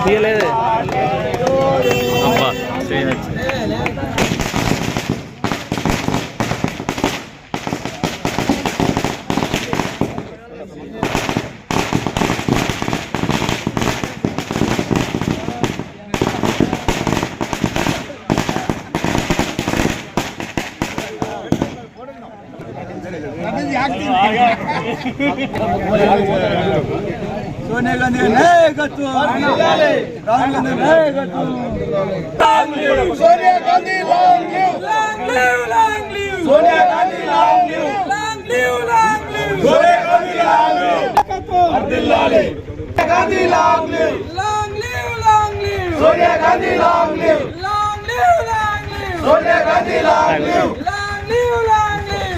తీయలేదు అబ్బా सोनिया गांधी नायकत्व राहुल गांधी नायकत्व Sonia Gandhi long live Sonia Gandhi long live Sonia Gandhi long live अब्दुल्लाले Gandhi long live Sonia Gandhi long live Sonia Gandhi long live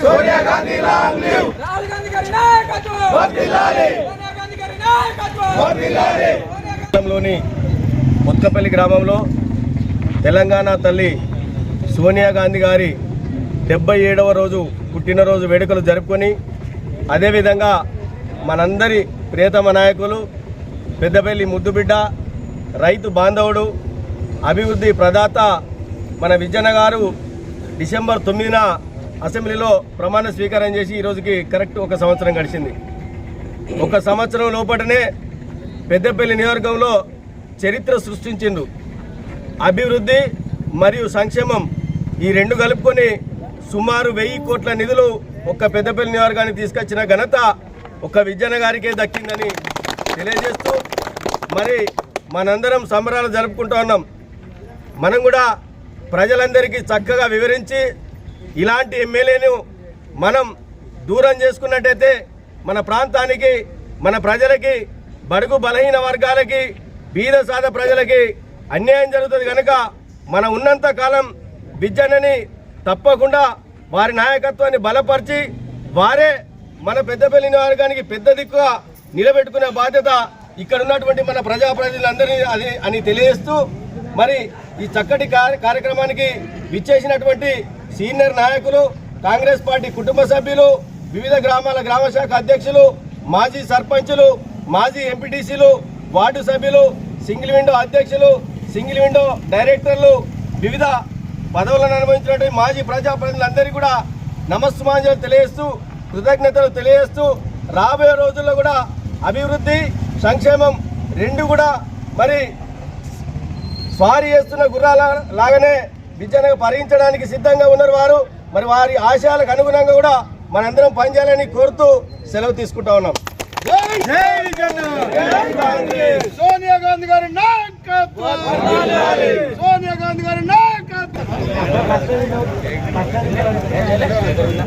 Sonia Gandhi long live Rahul Gandhi గారి నాయకత్వం అబ్దుల్లాలే సోనియా గాంధీ గారి నాయకత్వం అబ్దుల్లాలే లోని ముత్కపల్లి గ్రామంలో తెలంగాణ తల్లి సోనియా గాంధీ గారి 77వ రోజు పుట్టినరోజు వేడుకలు జరుపుకొని అదేవిధంగా మనందరి ప్రియతమ నాయకులు పెద్దపల్లి ముద్దుబిడ్డ రైతు బాంధవుడు అభివృద్ధి ప్రదాత మన విజయన్న గారు డిసెంబర్ 9న అసెంబ్లీలో ప్రమాణ స్వీకారం చేసి ఈరోజుకి కరెక్ట్ 1 సంవత్సరం గడిచింది. 1 సంవత్సరం లోపటనే పెద్దపల్లి నియోజకవర్గంలో చరిత్ర సృష్టించిండు. అభివృద్ధి మరియు సంక్షేమం ఈ రెండు కలుపుకొని సుమారు 1000 కోట్ల నిధులు ఒక్క పెద్దపల్లి నియోజకవర్గానికి తీసుకొచ్చిన ఘనత ఒక విజయన్న గారికే దక్కిందని తెలియజేస్తూ మరి మనందరం సంబరాలు జరుపుకుంటూ ఉన్నాం. మనం కూడా ప్రజలందరికీ చక్కగా వివరించి ఇలాంటి ఎమ్మెల్యేను మనం దూరం చేసుకున్నట్టయితే మన ప్రాంతానికి మన ప్రజలకి బడుగు బలహీన వర్గాలకి బీద సాద ప్రజలకి అన్యాయం జరుగుతుంది కనుక మనం ఉన్నంత కాలం విజయన్నని తప్పకుండా వారి నాయకత్వాన్ని బలపరిచి వారే మన పెద్దపల్లి నియోజకవర్గానికి పెద్ద దిక్కుగా నిలబెట్టుకునే బాధ్యత ఇక్కడ ఉన్నటువంటి మన ప్రజాప్రతినిధులందరినీ అని తెలియజేస్తూ మరి ఈ చక్కటి కార్యక్రమానికి విచ్చేసినటువంటి సీనియర్ నాయకులు కాంగ్రెస్ పార్టీ కుటుంబ సభ్యులు వివిధ గ్రామాల గ్రామ శాఖ అధ్యక్షులు మాజీ సర్పంచులు మాజీ ఎంపీటీసీలు వార్డు సభ్యులు సింగిల్ విండో అధ్యక్షులు సింగిల్ విండో డైరెక్టర్లు వివిధ పదవులను అనుభవించినటువంటి మాజీ ప్రజాప్రతినిధులందరికీ కూడా నమస్సుమాంజలు తెలియజేస్తూ కృతజ్ఞతలు తెలియజేస్తూ రాబోయే రోజుల్లో కూడా అభివృద్ధి సంక్షేమం రెండు కూడా మరి స్వారీ చేస్తున్న గుర్రాల లాగానే విజయనగరం పరిగించడానికి సిద్ధంగా ఉన్నారు వారు. మరి వారి ఆశయాలకు అనుగుణంగా కూడా మనందరం పనిచేయాలని కోరుతూ సెలవు తీసుకుంటా ఉన్నాం. సోనియా గాంధీ గారి నాయకత్వం సోనియా గాంధీ గారి నాయకత్వం